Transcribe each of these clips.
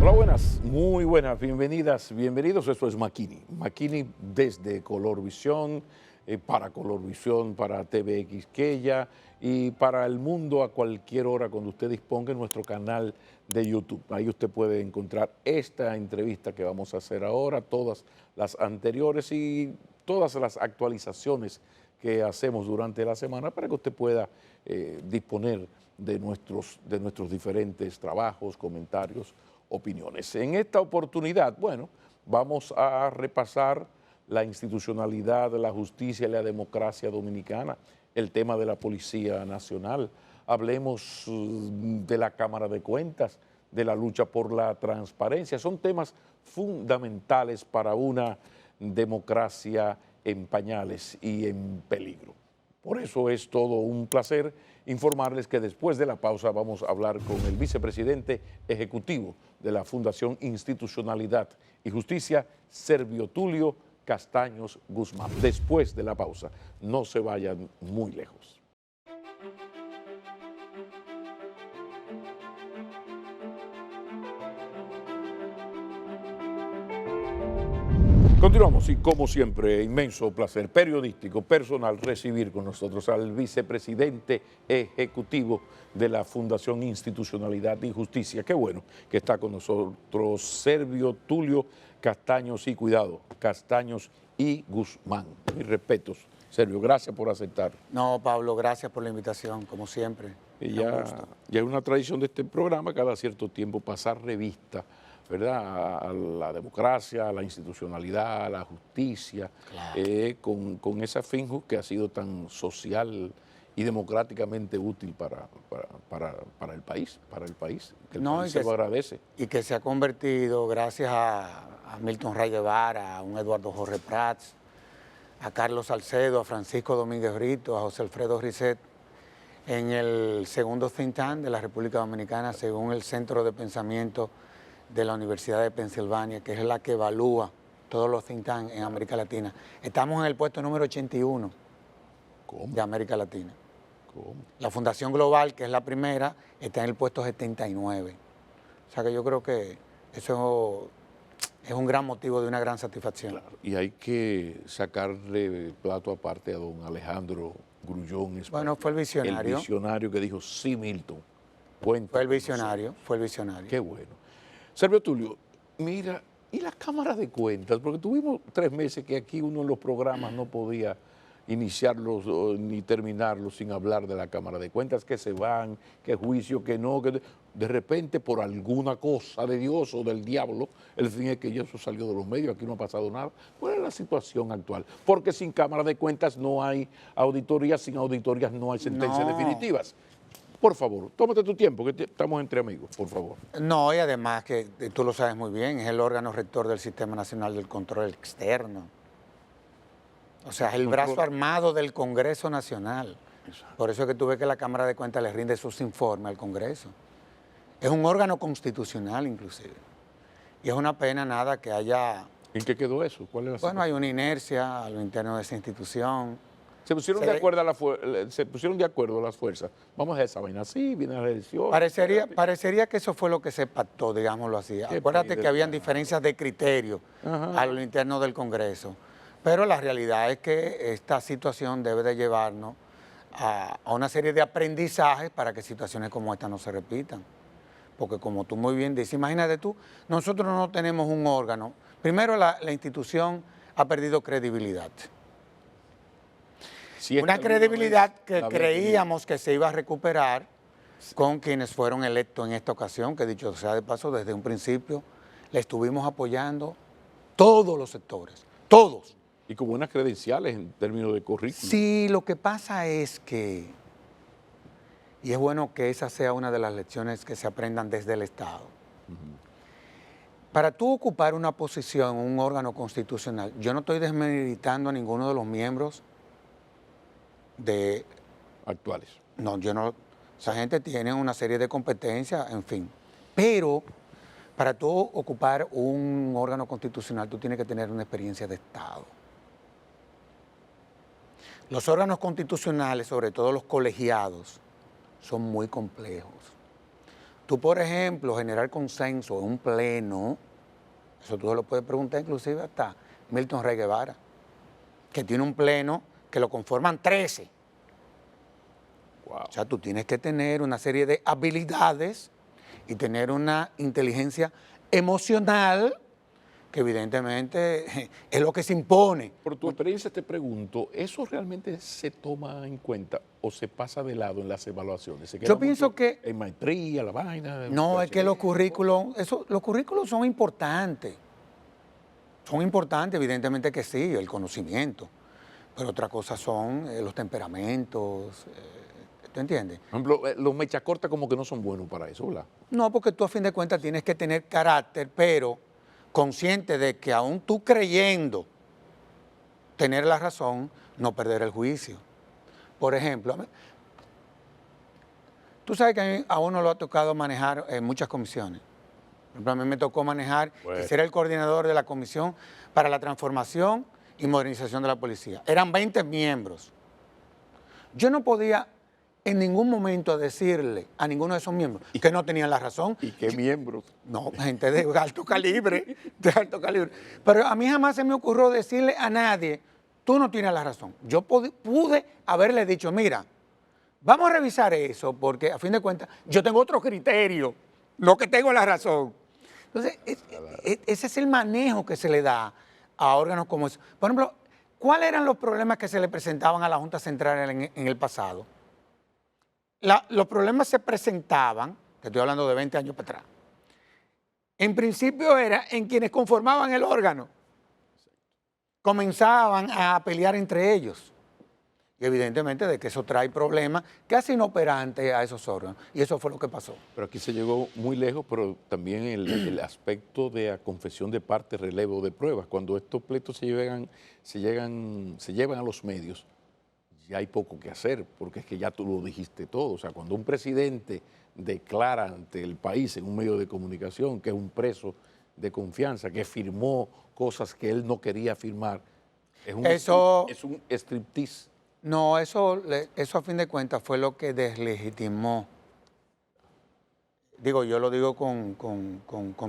Hola, buenas, muy buenas, bienvenidas, bienvenidos. Esto es Makini. Makini desde Colorvisión, para Colorvisión, para TV Quisqueya y para el mundo a cualquier hora cuando usted disponga en nuestro canal de YouTube. Ahí usted puede encontrar esta entrevista que vamos a hacer ahora, todas las anteriores y todas las actualizaciones que hacemos durante la semana para que usted pueda disponer de nuestros diferentes trabajos, comentarios, opiniones. En esta oportunidad, bueno, vamos a repasar la institucionalidad, la justicia y la democracia dominicana, el tema de la Policía Nacional, hablemos de la Cámara de Cuentas, de la lucha por la transparencia. Son temas fundamentales para una democracia en pañales y en peligro. Por eso es todo un placer informarles que después de la pausa vamos a hablar con el vicepresidente ejecutivo de la Fundación Institucionalidad y Justicia, Servio Tulio Castaños Guzmán. Después de la pausa, no se vayan muy lejos. Continuamos y como siempre, inmenso placer periodístico, personal, recibir con nosotros al vicepresidente ejecutivo de la Fundación Institucionalidad y Justicia. Qué bueno que está con nosotros Servio Tulio Castaños y cuidado, Castaños y Guzmán. Mis respetos, Servio, gracias por aceptar. No, Pablo, gracias por la invitación, como siempre. Y ya es una tradición de este programa cada cierto tiempo pasar revista, ¿verdad?, a la democracia, a la institucionalidad, a la justicia, Claro. con esa finju que ha sido tan social y democráticamente útil para el país, que el país se lo agradece. Y que se ha convertido, gracias a Milton Ray Guevara, a un Eduardo Jorge Prats, a Carlos Salcedo, a Francisco Domínguez Brito, a José Alfredo Risset, en el segundo think tank de la República Dominicana, según el Centro de Pensamiento de la Universidad de Pensilvania, que es la que evalúa todos los think tanks en América Latina. Estamos en el puesto número 81 de América Latina. ¿Cómo? La Fundación Global, que es la primera, está en el puesto 79. O sea que yo creo que eso es un gran motivo de una gran satisfacción. Claro, y hay que sacarle plato aparte a don Alejandro Grullón. Bueno, fue el visionario. El visionario que dijo, sí, Milton, cuenta. Fue el visionario, fue el visionario. Qué bueno. Servio Tulio, mira, y la Cámara de Cuentas, porque tuvimos 3 meses que aquí uno en los programas no podía iniciarlos ni terminarlos sin hablar de la Cámara de Cuentas, que se van, que juicio, que no, que de repente por alguna cosa de Dios o del diablo, el fin es que ya eso salió de los medios, aquí no ha pasado nada. ¿Cuál es la situación actual? Porque sin Cámara de Cuentas no hay auditorías, sin auditorías no hay sentencias definitivas. Por favor, tómate tu tiempo, que estamos entre amigos, por favor. No, y además que tú lo sabes muy bien, es el órgano rector del Sistema Nacional del Control Externo. O sea, es el brazo armado del Congreso Nacional. Exacto. Por eso es que tú ves que la Cámara de Cuentas le rinde sus informes al Congreso. Es un órgano constitucional, inclusive. Y es una pena nada que haya... ¿En qué quedó eso? ¿Cuál es la situación? Bueno, hay una inercia a lo interno de esa institución. Se pusieron de acuerdo las fuerzas. Vamos a esa vaina así, viene la elección. Parecería que eso fue lo que se pactó, digámoslo así. Acuérdate que habían diferencias de criterio a lo interno del Congreso. Pero la realidad es que esta situación debe de llevarnos a una serie de aprendizajes para que situaciones como esta no se repitan. Porque como tú muy bien dices, imagínate tú, nosotros no tenemos un órgano. Primero, la institución ha perdido credibilidad. Si una credibilidad que creíamos que se iba a recuperar con quienes fueron electos en esta ocasión, que dicho sea de paso, desde un principio le estuvimos apoyando todos los sectores, todos. Y con buenas credenciales en términos de currículum. Sí, lo que pasa es que, y es bueno que esa sea una de las lecciones que se aprendan desde el Estado, para tú ocupar una posición en un órgano constitucional, yo no estoy desmeritando a ninguno de los miembros actuales. No, yo no. Esa gente tiene una serie de competencias, en fin. Pero para tú ocupar un órgano constitucional, tú tienes que tener una experiencia de Estado. Los órganos constitucionales, sobre todo los colegiados, son muy complejos. Tú, por ejemplo, generar consenso en un pleno, eso tú se lo puedes preguntar inclusive hasta Milton Rey Guevara, que tiene un pleno que lo conforman 13. Wow. O sea, tú tienes que tener una serie de habilidades y tener una inteligencia emocional que evidentemente es lo que se impone. Por tu experiencia te pregunto, ¿eso realmente se toma en cuenta o se pasa de lado en las evaluaciones? ¿Se queda Yo pienso mucho que en maestría, la vaina? no, es que los bachillerato? currículos son importantes. Son importantes, evidentemente que sí, el conocimiento. Pero otra cosa son los temperamentos, ¿tú entiendes? Por ejemplo, los mecha corta como que no son buenos para eso, ¿verdad? No, porque tú a fin de cuentas tienes que tener carácter, pero consciente de que aún tú creyendo tener la razón, no perder el juicio. Por ejemplo, tú sabes que a uno lo ha tocado manejar en muchas comisiones. Por ejemplo, a mí me tocó manejar y ser el coordinador de la Comisión para la Transformación y Modernización de la Policía. Eran 20 miembros. Yo no podía en ningún momento decirle a ninguno de esos miembros que no tenían la razón. ¿Y qué miembros? No, gente de alto calibre, de alto calibre. Pero a mí jamás se me ocurrió decirle a nadie, tú no tienes la razón. Yo pude haberle dicho, mira, vamos a revisar eso, porque a fin de cuentas yo tengo otro criterio, no que tengo la razón. Entonces, ese es el manejo que se le da a órganos como eso. Por ejemplo, ¿cuáles eran los problemas que se le presentaban a la Junta Central en el pasado? Los problemas se presentaban, te estoy hablando de 20 años para atrás, en principio era en quienes conformaban el órgano. Comenzaban a pelear entre ellos. Y evidentemente de que eso trae problemas casi inoperantes a esos órganos. Y eso fue lo que pasó. Pero aquí se llegó muy lejos, pero también el aspecto de la confesión de parte, relevo de pruebas. Cuando estos pleitos se llevan a los medios, ya hay poco que hacer, porque es que ya tú lo dijiste todo. O sea, cuando un presidente declara ante el país en un medio de comunicación que es un preso de confianza, que firmó cosas que él no quería firmar, es un striptease. No, eso a fin de cuentas fue lo que deslegitimó. Digo, yo lo digo con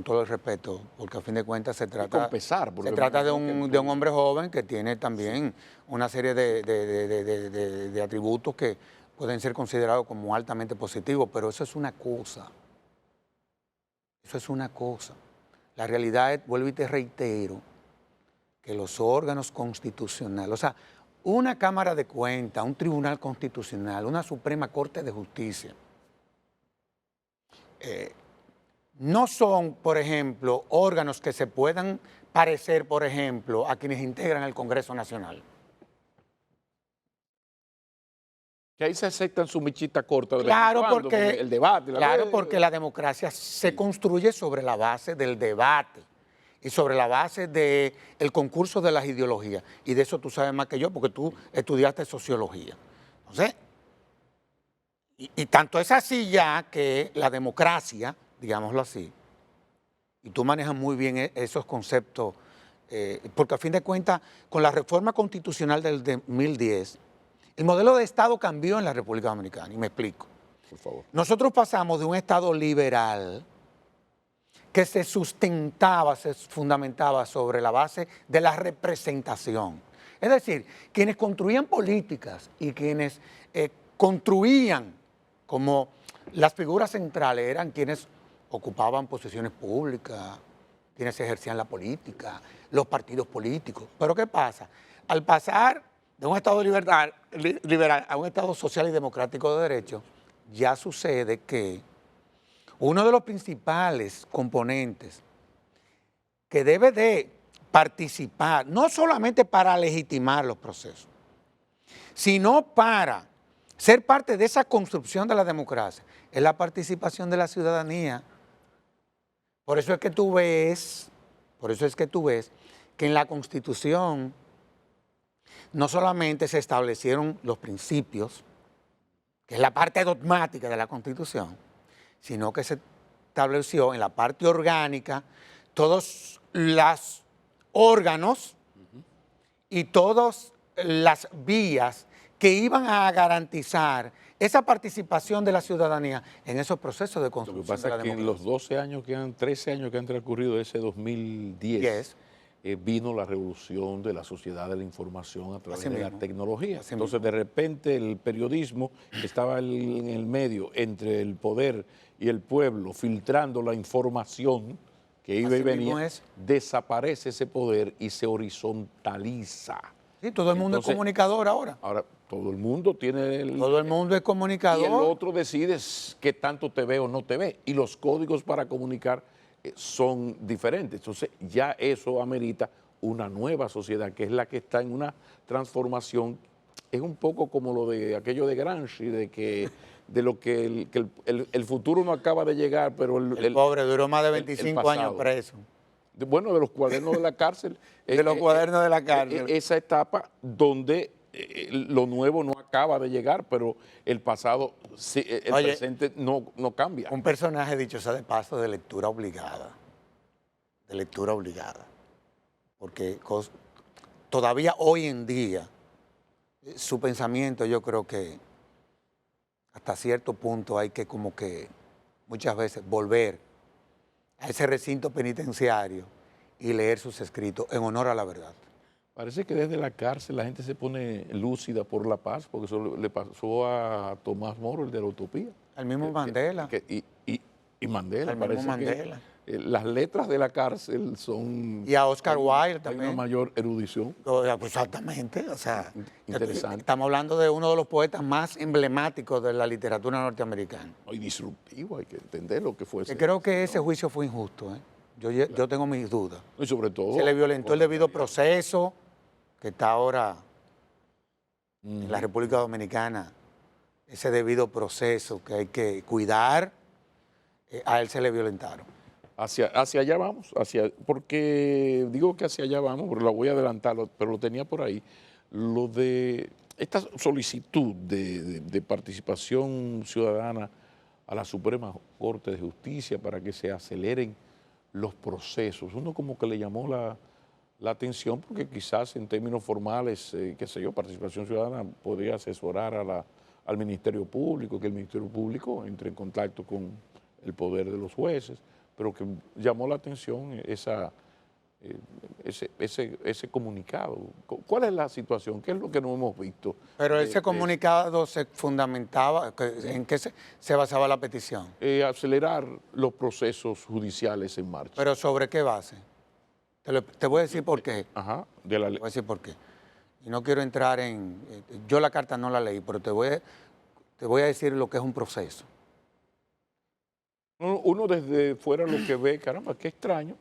todo el respeto, porque a fin de cuentas se trata de un hombre joven que tiene también una serie de atributos que pueden ser considerados como altamente positivos, pero eso es una cosa. Eso es una cosa. La realidad es, vuelvo y te reitero, que los órganos constitucionales, o sea, una Cámara de Cuentas, un Tribunal Constitucional, una Suprema Corte de Justicia, no son, por ejemplo, órganos que se puedan parecer, por ejemplo, a quienes integran el Congreso Nacional. Que ahí se aceptan su michita corta de Claro, vez en cuando, porque el debate. porque la democracia se construye sobre la base del debate y sobre la base del concurso de las ideologías. Y de eso tú sabes más que yo, porque tú estudiaste sociología. Entonces, y tanto es así ya que la democracia, digámoslo así, y tú manejas muy bien esos conceptos, porque a fin de cuentas, con la reforma constitucional del 2010, el modelo de Estado cambió en la República Dominicana, y me explico. Por favor. Nosotros pasamos de un Estado liberal que se sustentaba, se fundamentaba sobre la base de la representación. Es decir, quienes construían políticas y quienes construían como las figuras centrales eran quienes ocupaban posiciones públicas, quienes ejercían la política, los partidos políticos. Pero ¿qué pasa? Al pasar de un Estado liberal a un Estado social y democrático de derecho, ya sucede que uno de los principales componentes que debe de participar, no solamente para legitimar los procesos, sino para ser parte de esa construcción de la democracia, es la participación de la ciudadanía. Por eso es que tú ves que en la Constitución no solamente se establecieron los principios, que es la parte dogmática de la Constitución, sino que se estableció en la parte orgánica todos los órganos y todas las vías que iban a garantizar esa participación de la ciudadanía en esos procesos de Lo que construcción pasa de es la que en democracia. los 12 años 13 años que han transcurrido de ese 2010, vino la revolución de la sociedad de la información a través Así de la mismo. tecnología. Así Entonces, mismo. de repente, el periodismo estaba en el medio entre el poder y el pueblo, filtrando la información que iba y Así mismo venía, es. desaparece ese poder y se horizontaliza. Sí, todo el mundo es Entonces, comunicador ahora. ahora todo el mundo tiene Todo el mundo es y el comunicador. otro decide qué tanto te ve o no te ve. Y los códigos para comunicar son diferentes. Entonces ya eso amerita una nueva sociedad, que es la que está en una transformación. Es un poco como lo de aquello de Gramsci, de lo que el futuro no acaba de llegar, pero El pobre duró más de el 25 años pasado. preso. Bueno, de los cuadernos de la cárcel. De los cuadernos de la cárcel. Esa etapa donde lo nuevo no acaba de llegar, pero el pasado, sí, el Oye, presente no cambia. Un personaje, dicho sea de paso, de lectura obligada. De lectura obligada. Porque todavía hoy en día, su pensamiento, yo creo que hasta cierto punto hay que como que muchas veces volver a ese recinto penitenciario y leer sus escritos en honor a la verdad. Parece que desde la cárcel la gente se pone lúcida por la paz, porque eso le pasó a Tomás Moro, el de la utopía. Al mismo Mandela. Y Mandela, Al mismo parece Mandela. que las letras de la cárcel son... Y a Oscar Wilde Hay una también. mayor erudición. Exactamente, o sea, Interesante. estamos hablando de uno de los poetas más emblemáticos de la literatura norteamericana. Y disruptivo, hay que entender lo que fue Que ese. creo que ese juicio fue injusto, ¿eh? Yo tengo mis dudas. Y sobre todo... Se le violentó el debido proceso, que está ahora en la República Dominicana, ese debido proceso que hay que cuidar, a él se le violentaron. Hacia allá vamos, porque digo que hacia allá vamos, porque la voy a adelantar, pero lo tenía por ahí. Lo de esta solicitud de participación ciudadana a la Suprema Corte de Justicia para que se aceleren los procesos. Uno como que le llamó la atención porque quizás en términos formales, qué sé yo, participación ciudadana podría asesorar al Ministerio Público, que el Ministerio Público entre en contacto con el poder de los jueces, pero que llamó la atención ese comunicado. ¿Cuál es la situación? ¿Qué es lo que no hemos visto? Pero ese comunicado se fundamentaba, ¿en qué se basaba la petición? Acelerar los procesos judiciales en marcha. ¿Pero sobre qué base? Te voy a decir por qué. Ajá, de la Te ley. voy a decir por qué. Y no quiero entrar yo la carta no la leí, pero te voy a decir lo que es un proceso. Uno desde fuera lo que ve, caramba, qué extraño,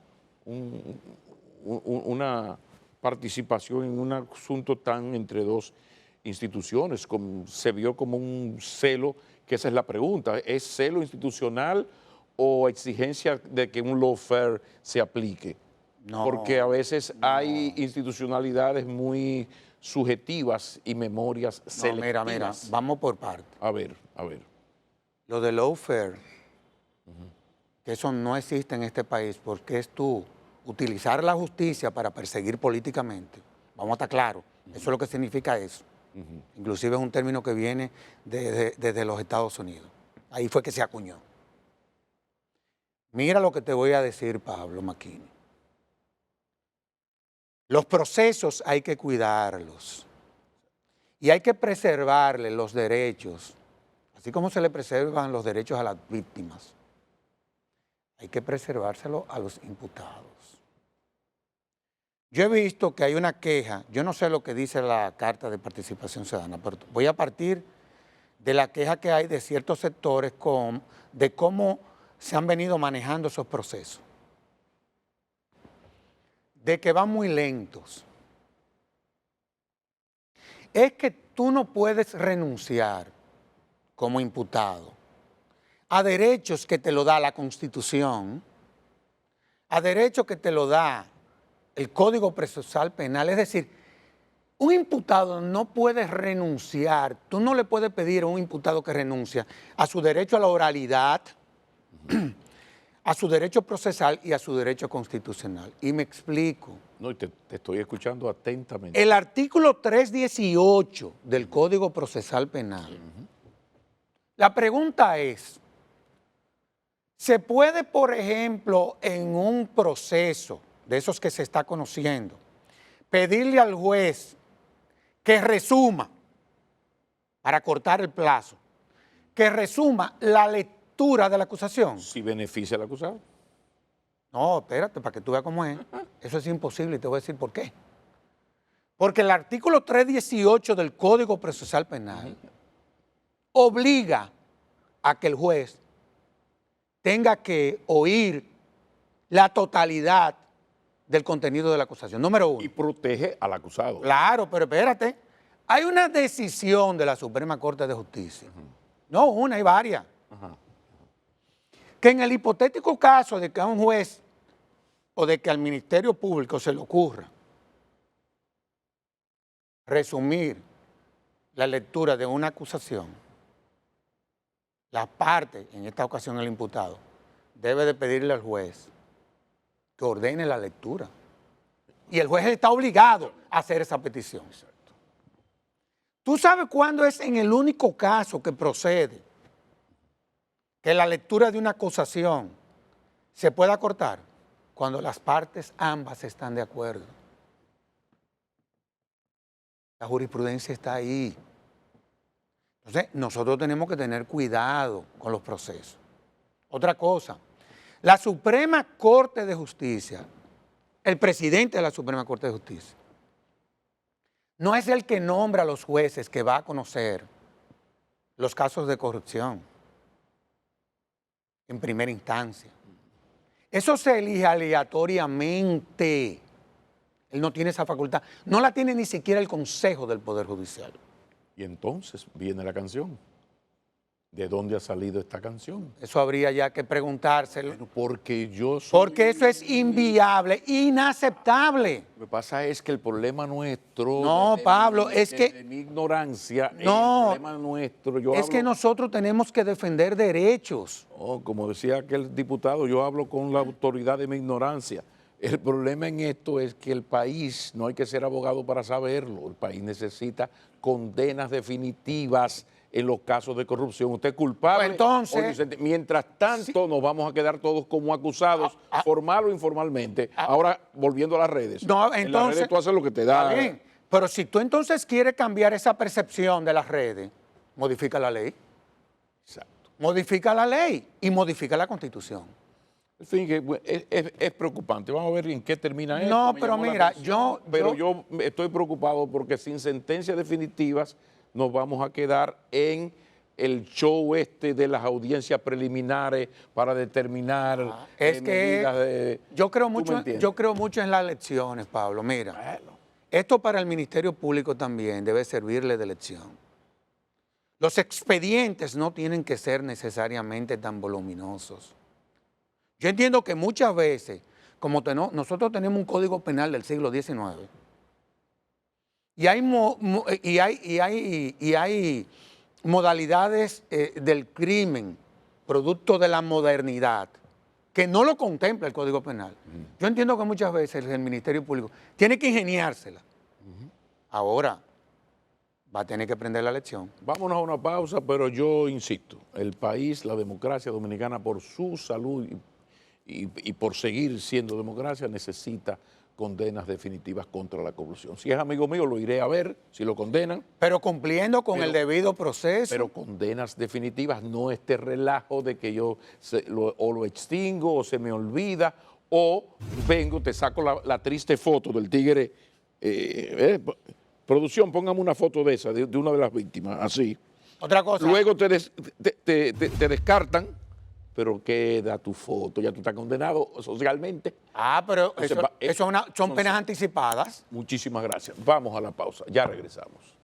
una participación en un asunto tan entre dos instituciones, se vio como un celo, que esa es la pregunta, ¿es celo institucional o exigencia de que un lawfare se aplique? No, Porque a veces hay institucionalidades muy subjetivas y memorias selectivas. Mira, vamos por partes. A ver. Lo de lawfare, que eso no existe en este país, porque es tú utilizar la justicia para perseguir políticamente. Vamos a estar claros, eso es lo que significa eso. Inclusive es un término que viene desde los Estados Unidos. Ahí fue que se acuñó. Mira lo que te voy a decir, Pablo Macchini. Los procesos hay que cuidarlos y hay que preservarle los derechos, así como se le preservan los derechos a las víctimas. Hay que preservárselo a los imputados. Yo he visto que hay una queja, yo no sé lo que dice la Carta de Participación Ciudadana, pero voy a partir de la queja que hay de ciertos sectores de cómo se han venido manejando esos procesos. De que van muy lentos. Es que tú no puedes renunciar como imputado a derechos que te lo da la Constitución, a derechos que te lo da el Código Procesal Penal. Es decir, un imputado no puede renunciar, tú no le puedes pedir a un imputado que renuncia a su derecho a la oralidad, a su derecho procesal y a su derecho constitucional. Y me explico. No, y te estoy escuchando atentamente. El artículo 318 del Código Procesal Penal. La pregunta es, ¿se puede, por ejemplo, en un proceso de esos que se está conociendo, pedirle al juez que resuma, para cortar el plazo, que resuma la lectura de la acusación? Si beneficia al acusado. No, espérate, para que tú veas cómo es. Eso es imposible y te voy a decir por qué. Porque el artículo 318 del Código Procesal Penal obliga a que el juez tenga que oír la totalidad del contenido de la acusación. Número uno. Y protege al acusado. Claro, pero espérate. Hay una decisión de la Suprema Corte de Justicia. No una, hay varias. Que en el hipotético caso de que a un juez o de que al Ministerio Público se le ocurra resumir la lectura de una acusación, la parte, en esta ocasión el imputado, debe de pedirle al juez que ordene la lectura. Y el juez está obligado a hacer esa petición. ¿Tú sabes cuándo es en el único caso que procede que la lectura de una acusación se pueda cortar? Cuando las partes ambas están de acuerdo. La jurisprudencia está ahí. Entonces, nosotros tenemos que tener cuidado con los procesos. Otra cosa, la Suprema Corte de Justicia, el presidente de la Suprema Corte de Justicia, no es el que nombra a los jueces que va a conocer los casos de corrupción en primera instancia. Eso se elige aleatoriamente. Él no tiene esa facultad. No la tiene ni siquiera el Consejo del Poder Judicial. Y entonces viene la canción. ¿De dónde ha salido esta canción? Eso habría ya que preguntárselo. Bueno, porque yo soy... Porque eso es inviable, inaceptable. Lo que pasa es que el problema nuestro... No, Pablo, es que... De mi ignorancia, no, el problema nuestro... es que nosotros tenemos que defender derechos. Oh, como decía aquel diputado, yo hablo con la autoridad de mi ignorancia. El problema en esto es que el país, no hay que ser abogado para saberlo, el país necesita condenas definitivas en los casos de corrupción. Usted es culpable. Pues entonces, o inocente. Mientras tanto, nos vamos a quedar todos como acusados, formal o informalmente. Ahora, volviendo a las redes. No, entonces, en las redes tú haces lo que te da. Está bien, pero si tú entonces quieres cambiar esa percepción de las redes, modifica la ley. Exacto. Modifica la ley y modifica la Constitución. En fin, es preocupante. Vamos a ver en qué termina esto. No, pero mira, yo estoy preocupado porque sin sentencias definitivas nos vamos a quedar en el show este de las audiencias preliminares para determinar es medidas que de... yo creo mucho en las elecciones, Pablo. Mira, Bueno. Esto para el Ministerio Público también debe servirle de lección. Los expedientes no tienen que ser necesariamente tan voluminosos. Yo entiendo que muchas veces, como nosotros tenemos un código penal del siglo XIX, y hay modalidades del crimen, producto de la modernidad, que no lo contempla el Código Penal. Yo entiendo que muchas veces el Ministerio Público tiene que ingeniársela. Ahora va a tener que aprender la lección. Vámonos a una pausa, pero yo insisto, el país, la democracia dominicana, por su salud y por seguir siendo democracia, necesita condenas definitivas contra la corrupción. Si es amigo mío, lo iré a ver, si lo condenan. Pero cumpliendo con el debido proceso. Pero condenas definitivas, no este relajo de que yo lo extingo o se me olvida, o vengo, te saco la triste foto del tigre. Producción, póngame una foto de esa, de una de las víctimas, así. Otra cosa. Luego te descartan, pero queda tu foto, ya tú estás condenado socialmente. Pero entonces, son penas anticipadas. Muchísimas gracias. Vamos a la pausa, ya regresamos.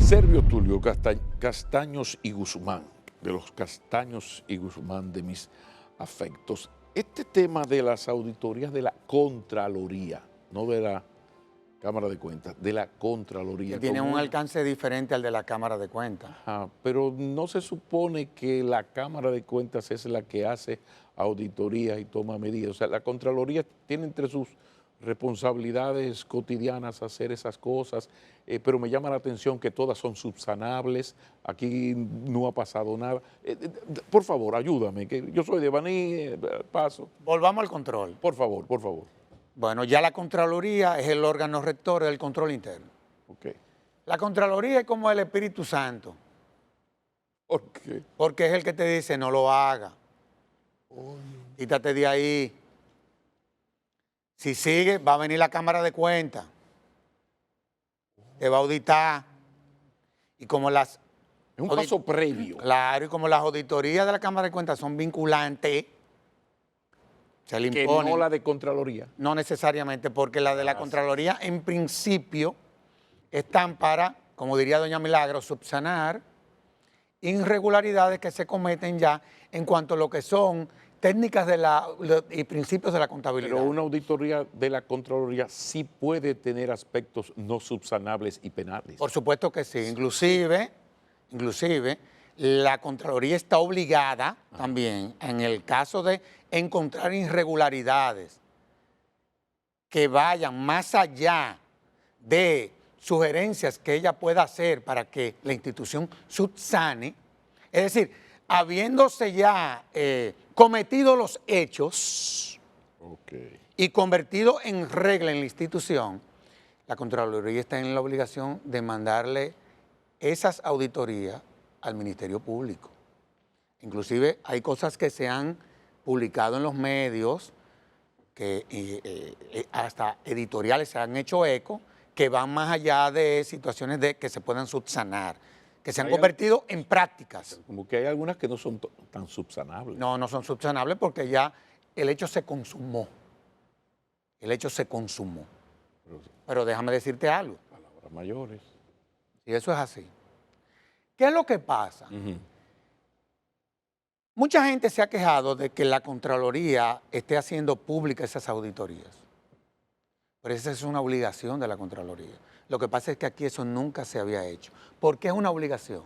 Servio Tulio Castaños y Guzmán, de los Castaños y Guzmán de mis afectos. Este tema de las auditorías de la Contraloría, no de la Cámara de Cuentas, de la Contraloría. Que tiene un alcance diferente al de la Cámara de Cuentas. Ajá, pero no se supone que la Cámara de Cuentas es la que hace auditoría y toma medidas. O sea, la Contraloría tiene entre sus responsabilidades cotidianas hacer esas cosas, pero me llama la atención que todas son subsanables, aquí no ha pasado nada. Por favor, ayúdame, que yo soy de Baní, paso. Volvamos al control. Por favor, por favor. Bueno, ya la Contraloría es el órgano rector del control interno. Ok. La Contraloría es como el Espíritu Santo. ¿Por qué? Porque es el que te dice, no lo haga. Quítate de ahí. Si sigue, va a venir la Cámara de Cuentas. Te va a auditar. Y como las... Es un paso previo. Claro, y como las auditorías de la Cámara de Cuentas son vinculantes, se le Que impone. no la de Contraloría. No necesariamente, porque la de la Contraloría en principio están para, como diría doña Milagro, subsanar irregularidades que se cometen ya en cuanto a lo que son técnicas y principios de la contabilidad. Pero una auditoría de la Contraloría sí puede tener aspectos no subsanables y penales. Por supuesto que sí. Inclusive, la Contraloría está obligada también, en el caso de encontrar irregularidades que vayan más allá de sugerencias que ella pueda hacer para que la institución subsane, es decir, habiéndose ya cometido los hechos y convertido en regla en la institución, la Contraloría está en la obligación de mandarle esas auditorías al Ministerio Público. Inclusive hay cosas que se han publicado en los medios, que hasta editoriales se han hecho eco, que van más allá de situaciones que se puedan subsanar, que se han convertido en prácticas. Como que hay algunas que no son tan subsanables. No, no son subsanables porque ya el hecho se consumó. El hecho se consumó. Pero déjame decirte algo. Palabras mayores. Y eso es así. ¿Qué es lo que pasa? Mucha gente se ha quejado de que la Contraloría esté haciendo públicas esas auditorías. Pero esa es una obligación de la Contraloría. Lo que pasa es que aquí eso nunca se había hecho. ¿Por qué es una obligación?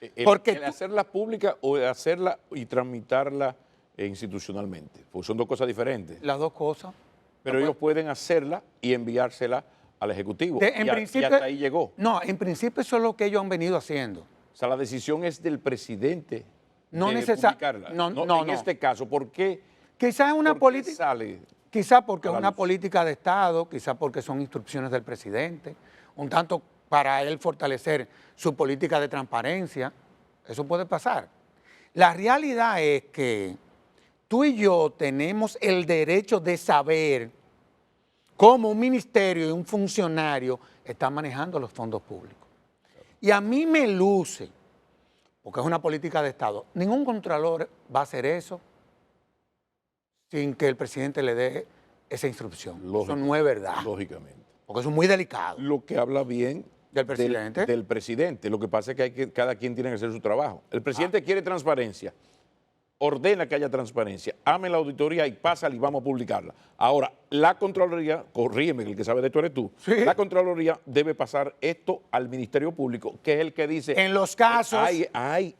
¿El hacerla pública o el hacerla y tramitarla institucionalmente? Pues son dos cosas diferentes. Las dos cosas. Pero ellos pueden hacerla y enviársela al Ejecutivo. Y hasta ahí llegó. No, en principio eso es lo que ellos han venido haciendo. O sea, la decisión es del presidente no de publicarla. No, en este caso, ¿por qué? Quizás es una política. Sale quizás porque es una política de Estado, quizás porque son instrucciones del presidente, un tanto para él fortalecer su política de transparencia. Eso puede pasar. La realidad es que tú y yo tenemos el derecho de saber cómo un ministerio y un funcionario están manejando los fondos públicos. Y a mí me luce, porque es una política de Estado, ningún contralor va a hacer eso sin que el presidente le dé esa instrucción. Eso no es verdad. Lógicamente. Porque eso es muy delicado. Lo que habla bien del presidente. Del presidente. Lo que pasa es que cada quien tiene que hacer su trabajo. El presidente quiere transparencia. Ordena que haya transparencia, ame la auditoría y pásala y vamos a publicarla. Ahora, la Contraloría, corrígeme, que el que sabe de esto eres tú, sí. La Contraloría debe pasar esto al Ministerio Público, que es el que dice... En los casos...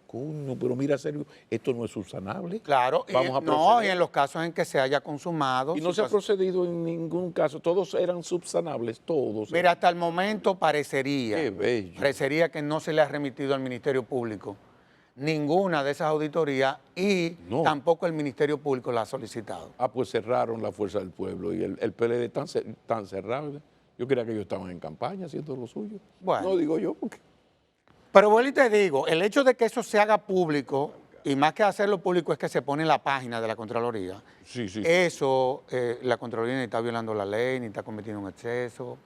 Coño, pero mira, serio, esto no es subsanable. Claro, vamos a proceder. No, y en los casos en que se haya consumado... Y no se ha procedido en ningún caso, todos eran subsanables, todos. Mira, hasta el momento parecería... Qué bello. Parecería que no se le ha remitido al Ministerio Público ninguna de esas auditorías y tampoco el Ministerio Público la ha solicitado. Pues cerraron la Fuerza del Pueblo y el PLD tan cerrado. Yo creía que ellos estaban en campaña haciendo lo suyo. Bueno. No digo yo porque... Pero vuelvo y te digo, el hecho de que eso se haga público, y más que hacerlo público es que se pone en la página de la Contraloría, eso, la Contraloría ni está violando la ley, ni está cometiendo un exceso.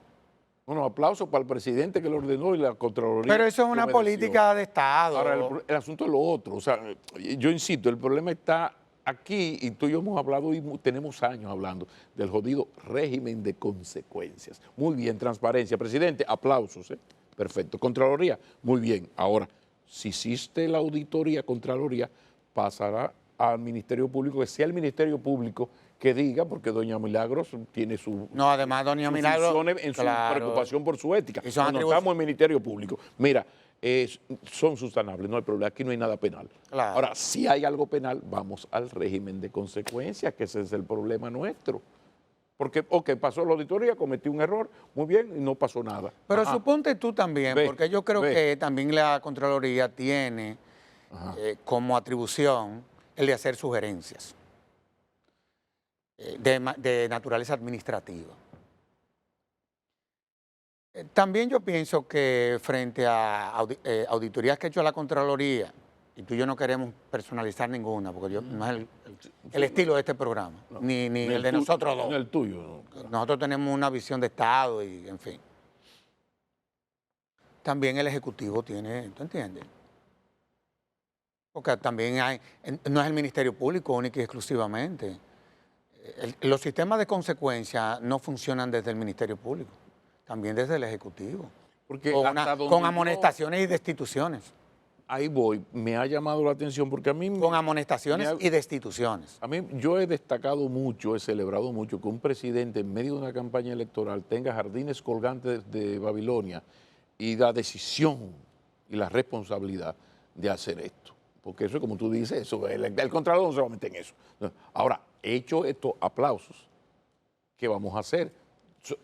Bueno, aplauso para el presidente que lo ordenó y la Contraloría. Pero eso es una política de Estado. Ahora, el asunto es lo otro. O sea, yo insisto, el problema está aquí, y tú y yo hemos hablado y tenemos años hablando del jodido régimen de consecuencias. Muy bien, transparencia. Presidente, aplausos. Perfecto. Contraloría, muy bien. Ahora, si hiciste la auditoría, Contraloría pasará al Ministerio Público, que sea el Ministerio Público que diga, porque doña Milagros tiene su... No, además doña sus Milagros, funciones en su preocupación por su ética. Y son Cuando estamos en el Ministerio Público. Mira, son sustentables, no hay problema, aquí no hay nada penal. Claro. Ahora, si hay algo penal, vamos al régimen de consecuencias, que ese es el problema nuestro. Porque, ok, pasó la auditoría, cometí un error, muy bien, y no pasó nada. Pero suponte tú también, porque yo creo que también la Contraloría tiene como atribución el de hacer sugerencias de naturaleza administrativa. También yo pienso que frente a auditorías que ha hecho la Contraloría, y tú y yo no queremos personalizar ninguna, porque no es el estilo de este programa, no, ni el de nosotros dos. No el tuyo. No, claro. Nosotros tenemos una visión de Estado y, en fin. También el Ejecutivo tiene, ¿tú entiendes? Porque también no es el Ministerio Público único y exclusivamente. Los sistemas de consecuencia no funcionan desde el Ministerio Público, también desde el Ejecutivo. Porque con amonestaciones y destituciones. Ahí voy, me ha llamado la atención porque a mí... Con amonestaciones y destituciones. A mí, yo he destacado mucho, he celebrado mucho que un presidente en medio de una campaña electoral tenga jardines colgantes de Babilonia y la decisión y la responsabilidad de hacer esto. Porque eso es como tú dices, eso, el Contralor no se va a meter en eso. Ahora, hecho esto, aplausos. ¿Qué vamos a hacer?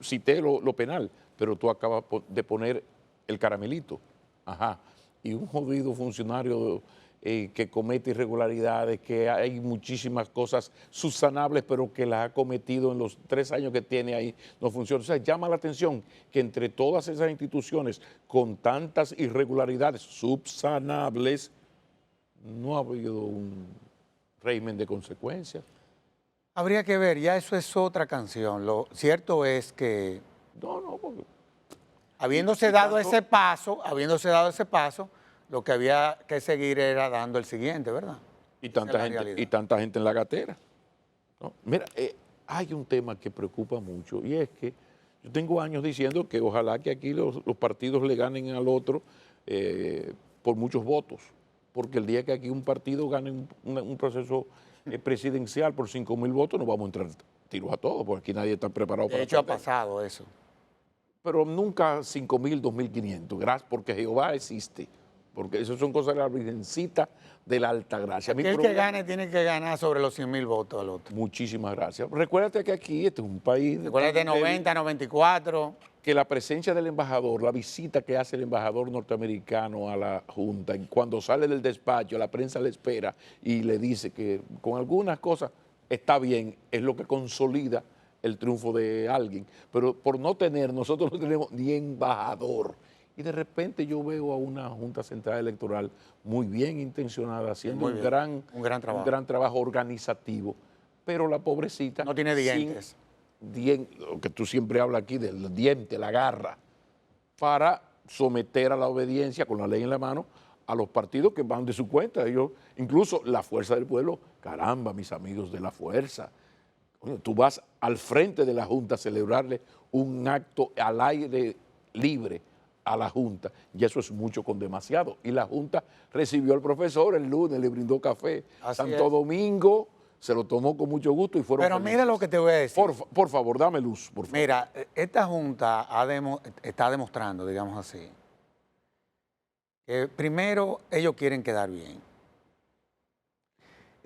Cité lo penal, pero tú acabas de poner el caramelito. Ajá. Y un jodido funcionario que comete irregularidades, que hay muchísimas cosas subsanables, pero que las ha cometido en los 3 años que tiene ahí, no funciona. O sea, llama la atención que entre todas esas instituciones con tantas irregularidades subsanables, no ha habido un régimen de consecuencias. Habría que ver, ya eso es otra canción. Lo cierto es que... porque... Habiéndose dado ese paso, lo que había que seguir era dando el siguiente, ¿verdad? Y tanta gente en la gatera. ¿No? Mira, hay un tema que preocupa mucho y es que yo tengo años diciendo que ojalá que aquí los partidos le ganen al otro por muchos votos, porque el día que aquí un partido gane un proceso presidencial por 5.000 votos, nos vamos a entrar tiros a todos, porque aquí nadie está preparado para... De hecho, ha pasado eso. Pero nunca 5.000, 2.500, gracias, porque Jehová existe, porque eso son cosas de la Virgencita de la Alta Gracia. El que gane tiene que ganar sobre los 100.000 votos al otro. Muchísimas gracias. Recuérdate que aquí este es un país... Recuérdate 90, 94... que la presencia del embajador, la visita que hace el embajador norteamericano a la Junta, y cuando sale del despacho, la prensa le espera y le dice que con algunas cosas está bien, es lo que consolida el triunfo de alguien, pero por no tener, nosotros no tenemos ni embajador. Y de repente yo veo a una Junta Central Electoral muy bien intencionada, haciendo un gran trabajo organizativo, pero la pobrecita... No tiene dientes. Lo que tú siempre hablas aquí del diente, la garra, para someter a la obediencia con la ley en la mano a los partidos que van de su cuenta. Ellos, incluso la Fuerza del Pueblo, caramba, mis amigos de la Fuerza, tú vas al frente de la Junta a celebrarle un acto al aire libre a la Junta, y eso es mucho con demasiado. Y la Junta recibió al profesor el lunes, le brindó café. Santo Domingo se lo tomó con mucho gusto y fueron... Pero mira lo que te voy a decir. Por favor, dame luz, por favor. Mira, esta Junta está demostrando, digamos así, que primero, ellos quieren quedar bien.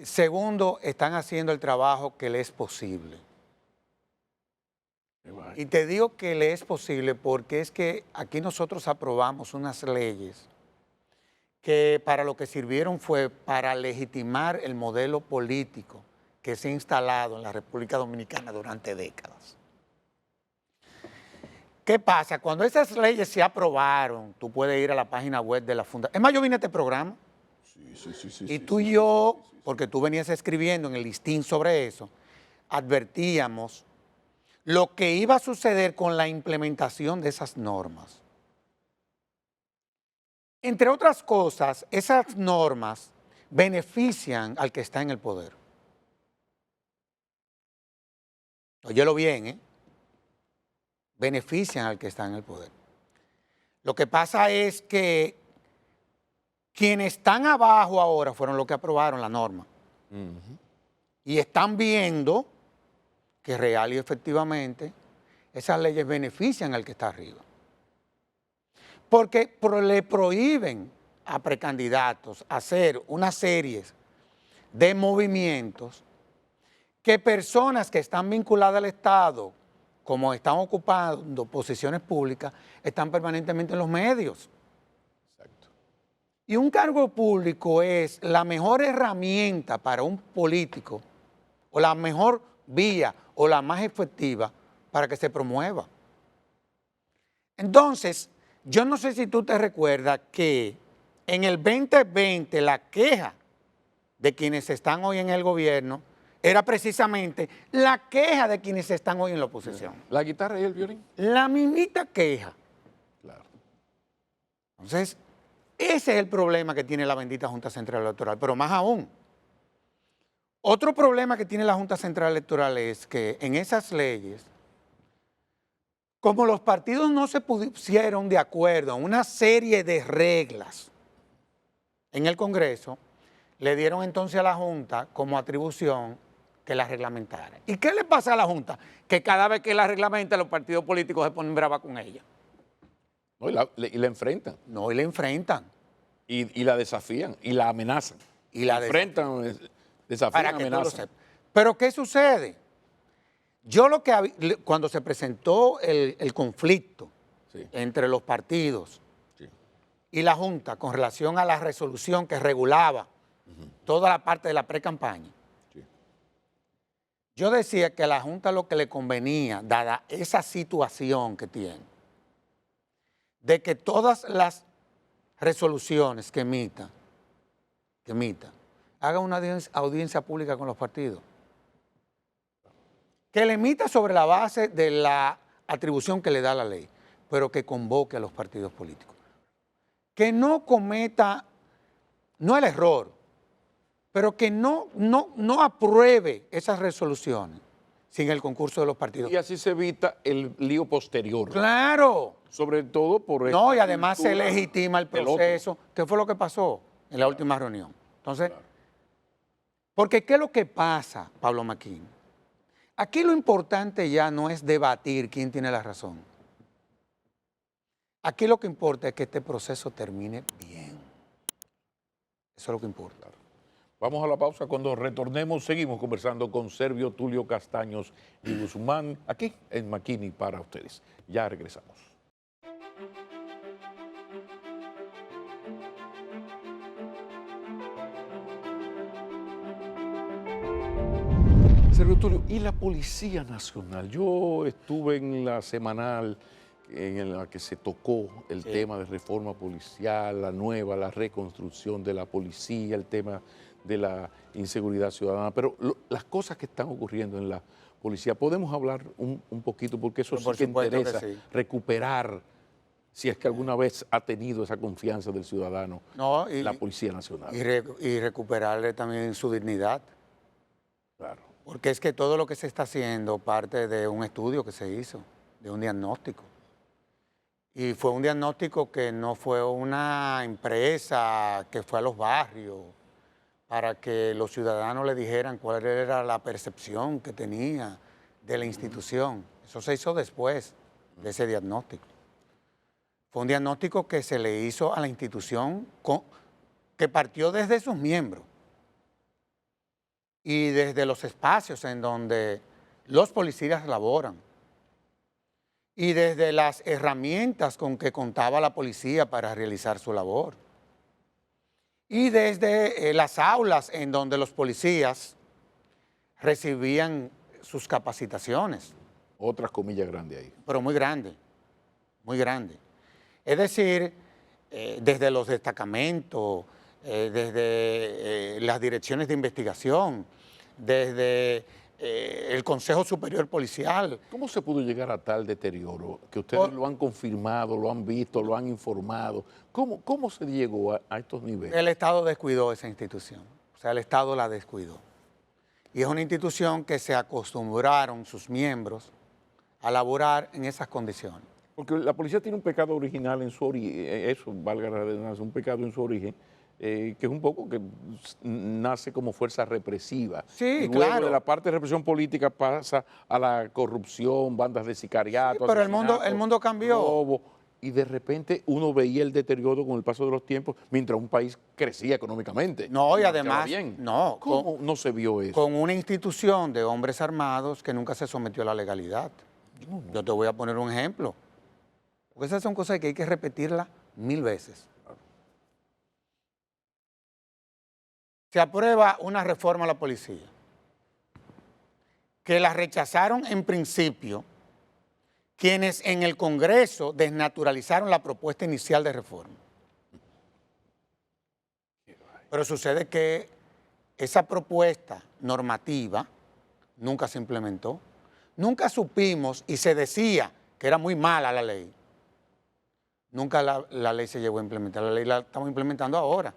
Segundo, están haciendo el trabajo que les es posible. Y te digo que le es posible porque es que aquí nosotros aprobamos unas leyes que para lo que sirvieron fue para legitimar el modelo político que se ha instalado en la República Dominicana durante décadas. ¿Qué pasa? Cuando esas leyes se aprobaron, tú puedes ir a la página web de la Fundación. Es más, yo vine a este programa. Sí. Y tú y yo, porque tú venías escribiendo en el listín sobre eso, advertíamos lo que iba a suceder con la implementación de esas normas. Entre otras cosas, esas normas benefician al que está en el poder. Óyelo bien, ¿eh? Benefician al que está en el poder. Lo que pasa es que quienes están abajo ahora fueron los que aprobaron la norma. Y están viendo que real y efectivamente esas leyes benefician al que está arriba. Porque le prohíben a precandidatos hacer una serie de movimientos que personas que están vinculadas al Estado, como están ocupando posiciones públicas, están permanentemente en los medios. Exacto. Y un cargo público es la mejor herramienta para un político, o la mejor vía, o la más efectiva para que se promueva. Entonces, yo no sé si tú te recuerdas que en el 2020 la queja de quienes están hoy en el gobierno era precisamente la queja de quienes están hoy en la oposición. ¿La guitarra y el violín? La mismita queja. Claro. Entonces, ese es el problema que tiene la bendita Junta Central Electoral. Pero más aún, otro problema que tiene la Junta Central Electoral es que en esas leyes, como los partidos no se pusieron de acuerdo en una serie de reglas en el Congreso, le dieron entonces a la Junta como atribución que la reglamentara. ¿Y qué le pasa a la Junta? Que cada vez que la reglamenta, los partidos políticos se ponen bravas con ella. No, y la enfrentan. No, y la enfrentan. Y la desafían, y la amenazan. Y la enfrentan, desafían, para que tú lo amenazan. sepas. Pero ¿qué sucede? Yo cuando se presentó el conflicto Sí. entre los partidos Sí. y la Junta con relación a la resolución que regulaba toda la parte de la pre-campaña, Sí. yo decía que a la Junta lo que le convenía, dada esa situación que tiene, de que todas las resoluciones que emita, haga una audiencia pública con los partidos. Que le emita sobre la base de la atribución que le da la ley, pero que convoque a los partidos políticos. Que no cometa, no el error, pero que no apruebe esas resoluciones sin el concurso de los partidos. Y así se evita el lío posterior. ¡Claro! Sobre todo por No, y además se legitima el del otro. proceso. ¿Qué fue lo que pasó en la última reunión? Entonces, porque ¿qué es lo que pasa, Pablo Maquín? Aquí lo importante ya no es debatir quién tiene la razón. Aquí lo que importa es que este proceso termine bien. Eso es lo que importa. Vamos a la pausa. Cuando retornemos, seguimos conversando con Servio Tulio Castaños y Guzmán, aquí en McKinney para ustedes. Ya regresamos. Servio Tulio, ¿y la Policía Nacional? Yo estuve en la semanal en la que se tocó el tema de reforma policial, la nueva, la reconstrucción de la policía, el tema de la inseguridad ciudadana, pero las cosas que están ocurriendo en la policía, ¿podemos hablar un poquito? Porque eso sí que interesa, recuperar, si es que alguna vez ha tenido esa confianza del ciudadano, la Policía Nacional. Y recuperarle también su dignidad. Claro. Porque es que todo lo que se está haciendo parte de un estudio que se hizo, de un diagnóstico. Y fue un diagnóstico que no fue una empresa que fue a los barrios para que los ciudadanos le dijeran cuál era la percepción que tenía de la institución. Eso se hizo después de ese diagnóstico. Fue un diagnóstico que se le hizo a la institución que partió desde sus miembros y desde los espacios en donde los policías laboran y desde las herramientas con que contaba la policía para realizar su labor y desde las aulas en donde los policías recibían sus capacitaciones. Otras comillas grandes ahí. Pero muy grande, muy grande. Es decir, desde los destacamentos, desde las direcciones de investigación, desde el Consejo Superior Policial. ¿Cómo se pudo llegar a tal deterioro? Que ustedes lo han confirmado, lo han visto, lo han informado. ¿Cómo se llegó a estos niveles? El Estado descuidó esa institución, o sea, el Estado la descuidó. Y es una institución que se acostumbraron sus miembros a laborar en esas condiciones. Porque la policía tiene un pecado original en su origen, eso valga la redundancia, un pecado en su origen, que es un poco que nace como fuerza represiva. Sí, Y luego claro. de la parte de represión política pasa a la corrupción, bandas de sicariato, Sí, pero el asesinato, mundo cambió. robo, y de repente uno veía el deterioro con el paso de los tiempos mientras un país crecía económicamente. No, y marchaba además, bien. no, ¿Cómo no se vio eso? con una institución de hombres armados que nunca se sometió a la legalidad. Yo te voy a poner un ejemplo. Porque esas son cosas que hay que repetirlas 1000 veces. Se aprueba una reforma a la policía, que la rechazaron en principio quienes en el Congreso desnaturalizaron la propuesta inicial de reforma. Pero sucede que esa propuesta normativa nunca se implementó. Nunca supimos, y se decía que era muy mala la ley. Nunca la ley se llegó a implementar. La ley la estamos implementando ahora.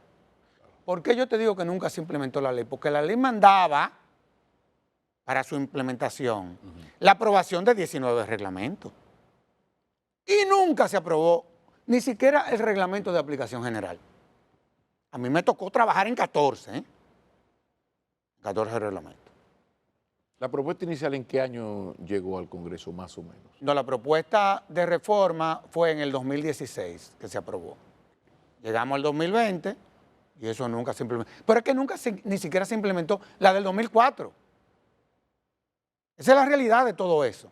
¿Por qué yo te digo que nunca se implementó la ley? Porque la ley mandaba para su implementación la aprobación de 19 reglamentos. Y nunca se aprobó ni siquiera el reglamento de aplicación general. A mí me tocó trabajar en 14, 14 reglamentos. ¿La propuesta inicial en qué año llegó al Congreso, más o menos? No, la propuesta de reforma fue en el 2016 que se aprobó. Llegamos al 2020 y eso nunca se implementó. Pero es que nunca ni siquiera se implementó la del 2004. Esa es la realidad de todo eso.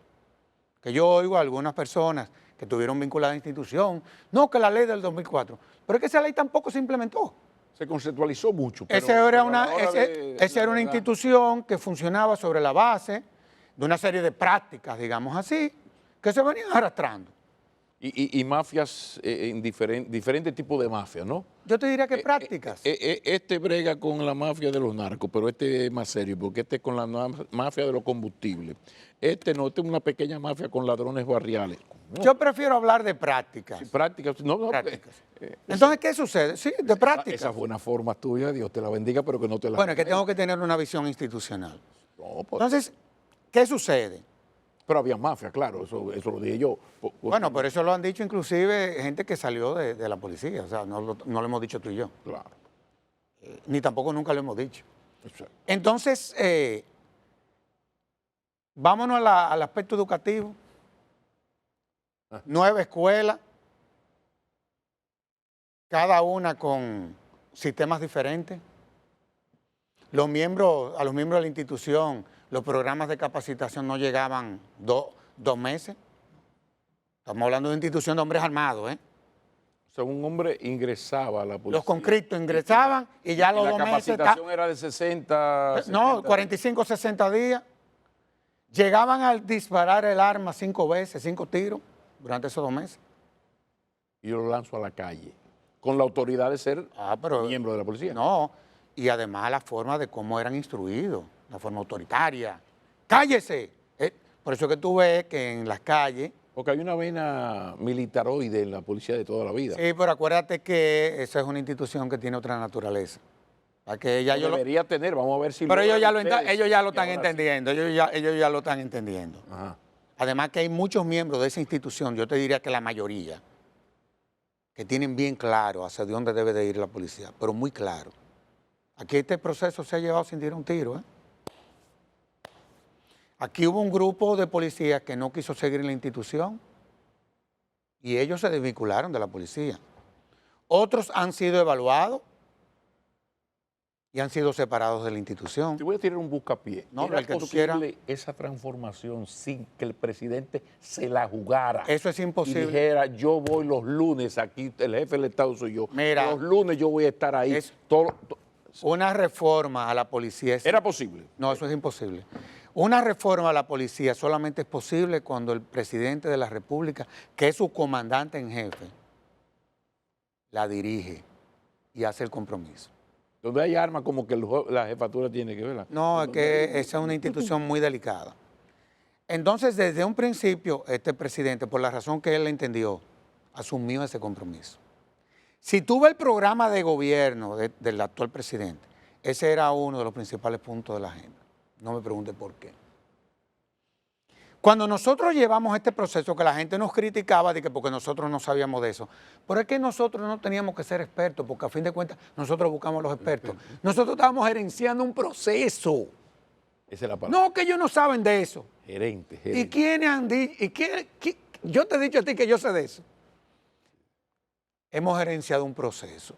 Que yo oigo a algunas personas que estuvieron vinculadas a la institución, no, que la ley del 2004. Pero es que esa ley tampoco se implementó. Se conceptualizó mucho. Esa era una institución que funcionaba sobre la base de una serie de prácticas, digamos así, que se venían arrastrando. Y mafias en diferentes tipos de mafias, ¿no? Yo te diría que prácticas. Este brega con la mafia de los narcos, pero este es más serio, porque este es con la mafia de los combustibles. Este no, este es una pequeña mafia con ladrones barriales. No. Yo prefiero hablar de prácticas. Sí, prácticas, no, prácticas. Entonces, ¿qué sucede? Sí, de prácticas. Esa fue una forma tuya, Dios te la bendiga, pero que no te la... Bueno, es que tengo que tener una visión institucional. No, pues, entonces, ¿qué sucede? Pero había mafia, claro, eso lo dije yo. Bueno, por eso lo han dicho inclusive gente que salió de la policía, o sea, no lo hemos dicho tú y yo. Claro. Ni tampoco nunca lo hemos dicho. Exacto. Entonces, vámonos al aspecto educativo. 9 escuelas, cada una con sistemas diferentes. A los miembros de la institución, los programas de capacitación no llegaban 2 meses. Estamos hablando de una institución de hombres armados, ¿eh? O sea, un hombre ingresaba a la policía. Los conscriptos ingresaban y ya los 2 meses... La capacitación era de 60... No, 45, 60 días. Llegaban a disparar el arma 5 veces, 5 tiros durante esos 2 meses. Y yo lo lanzo a la calle, con la autoridad de ser pero, miembro de la policía. No, y además la forma de cómo eran instruidos, la forma autoritaria. ¡Cállese! Por eso que tú ves que en las calles... Porque hay una vena militaroide en la policía de toda la vida. Sí, pero acuérdate que esa es una institución que tiene otra naturaleza. Que ya debería tener, vamos a ver si... Pero ellos ya lo están entendiendo, ellos ya lo están entendiendo. Ajá. Además que hay muchos miembros de esa institución, yo te diría que la mayoría, que tienen bien claro hacia dónde debe de ir la policía, pero muy claro. Aquí este proceso se ha llevado sin tirar un tiro, ¿eh? Aquí hubo un grupo de policías que no quiso seguir en la institución y ellos se desvincularon de la policía. Otros han sido evaluados y han sido separados de la institución. Te voy a tirar un buscapié. No, ¿Era el que tú quieras. posible esa transformación sin que el presidente se la jugara? Eso es imposible. Y dijera, yo voy los lunes, aquí el jefe del Estado soy yo. Mira, los lunes yo voy a estar ahí. Una reforma a la policía... ¿Era posible? No, eso es imposible. Una reforma a la policía solamente es posible cuando el presidente de la República, que es su comandante en jefe, la dirige y hace el compromiso. Donde hay armas, como que la jefatura tiene que verla. No, es que esa es una institución muy delicada. Entonces, desde un principio, este presidente, por la razón que él entendió, asumió ese compromiso. Si tú ves el programa de gobierno del actual presidente, ese era uno de los principales puntos de la agenda. No me pregunte por qué. Cuando nosotros llevamos este proceso, que la gente nos criticaba de que porque nosotros no sabíamos de eso, pero es que nosotros no teníamos que ser expertos, porque a fin de cuentas nosotros buscamos a los expertos. Nosotros estábamos gerenciando un proceso. Esa es la palabra. No, que ellos no saben de eso. Gerente. ¿Y quiénes han dicho? Yo te he dicho a ti que yo sé de eso. Hemos gerenciado un proceso.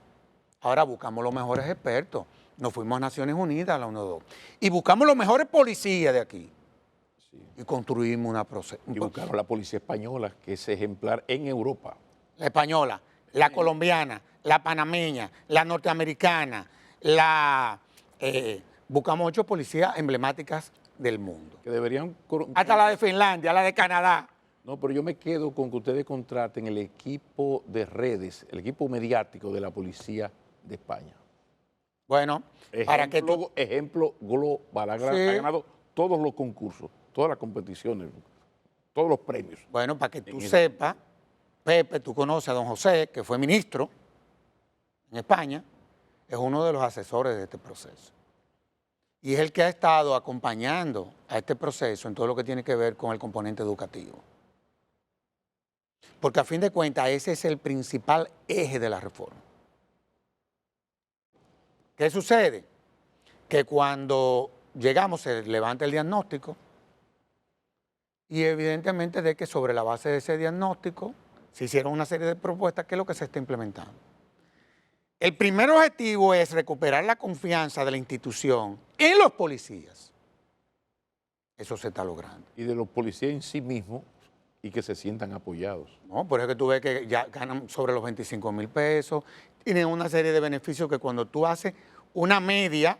Ahora buscamos los mejores expertos. Nos fuimos a Naciones Unidas, a la UNODO, y buscamos los mejores policías de aquí. Sí. Y construimos una proceso. Y buscaron la policía española, que es ejemplar en Europa. La española, la colombiana, la panameña, la norteamericana, buscamos 8 policías emblemáticas del mundo. Que deberían... Hasta la de Finlandia, la de Canadá. No, pero yo me quedo con que ustedes contraten el equipo de redes, el equipo mediático de la policía de España. Bueno, para que tú... Ejemplo global, ha ganado todos los concursos, todas las competiciones, todos los premios. Bueno, para que tú sepas, Pepe, tú conoces a don José, que fue ministro en España, es uno de los asesores de este proceso. Y es el que ha estado acompañando a este proceso en todo lo que tiene que ver con el componente educativo. Porque a fin de cuentas ese es el principal eje de la reforma. ¿Qué sucede? Que cuando llegamos se levanta el diagnóstico y evidentemente de que sobre la base de ese diagnóstico se hicieron una serie de propuestas que es lo que se está implementando. El primer objetivo es recuperar la confianza de la institución en los policías. Eso se está logrando. Y de los policías en sí mismos y que se sientan apoyados. No, por eso que tú ves que ya ganan sobre los 25,000 pesos, tienen una serie de beneficios que cuando tú haces una media,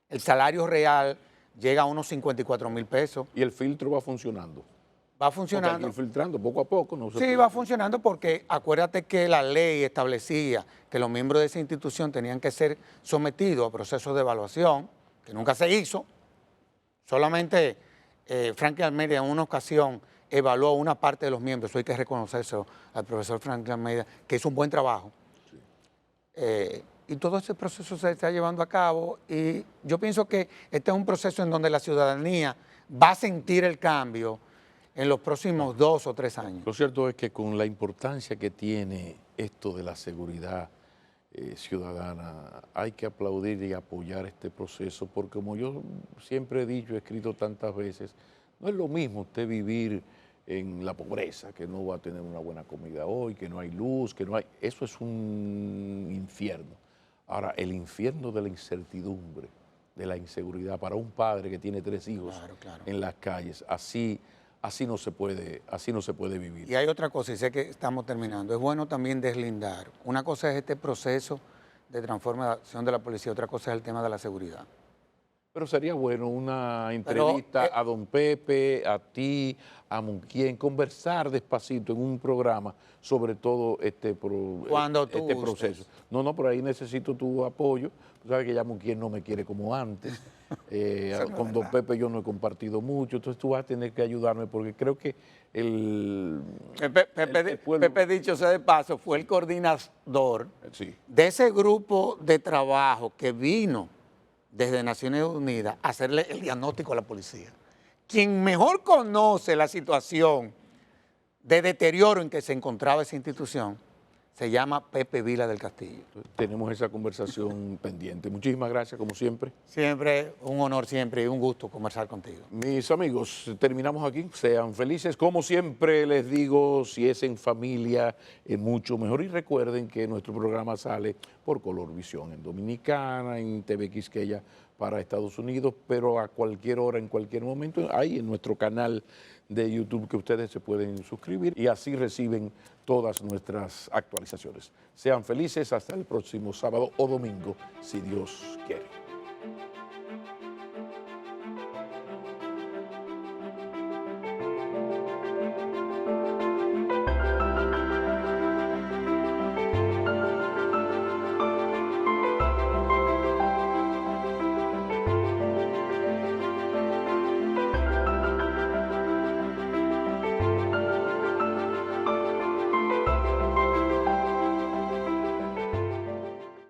el salario real llega a unos 54,000 pesos. Y el filtro va funcionando. Va funcionando. Ir filtrando poco a poco. No sí, va funcionando porque acuérdate que la ley establecía que los miembros de esa institución tenían que ser sometidos a procesos de evaluación, que nunca se hizo. Solamente Franklin Almeida en una ocasión evaluó una parte de los miembros, eso hay que reconocerse al profesor Franklin Almeida, que hizo un buen trabajo. Sí. Y todo ese proceso se está llevando a cabo y yo pienso que este es un proceso en donde la ciudadanía va a sentir el cambio en los próximos 2 o 3 años. Lo cierto es que con la importancia que tiene esto de la seguridad ciudadana, hay que aplaudir y apoyar este proceso, porque como yo siempre he dicho, he escrito tantas veces, no es lo mismo usted vivir en la pobreza, que no va a tener una buena comida hoy, que no hay luz, que no hay... Eso es un infierno. Ahora, el infierno de la incertidumbre, de la inseguridad para un padre que tiene 3 hijos en las calles, así no se puede vivir. Y hay otra cosa, y sé que estamos terminando, es bueno también deslindar. Una cosa es este proceso de transformación de la policía, otra cosa es el tema de la seguridad. Pero sería bueno una entrevista a don Pepe, a ti, a Munquien, conversar despacito en un programa sobre todo este proceso. No, por ahí necesito tu apoyo. Tú sabes que ya Munquien no me quiere como antes. Con don Pepe yo no he compartido mucho, entonces tú vas a tener que ayudarme porque creo que Pepe, dicho sea de paso, fue el coordinador de ese grupo de trabajo que vino desde Naciones Unidas a hacerle el diagnóstico a la policía. Quien mejor conoce la situación de deterioro en que se encontraba esa institución se llama Pepe Vila del Castillo. Tenemos esa conversación pendiente. Muchísimas gracias, como siempre. Siempre, un honor siempre y un gusto conversar contigo. Mis amigos, terminamos aquí. Sean felices. Como siempre les digo, si es en familia, es mucho mejor. Y recuerden que nuestro programa sale por Colorvisión, en Dominicana, en TV Quisqueya para Estados Unidos, pero a cualquier hora, en cualquier momento, ahí en nuestro canal de YouTube que ustedes se pueden suscribir y así reciben todas nuestras actualizaciones. Sean felices hasta el próximo sábado o domingo, si Dios quiere.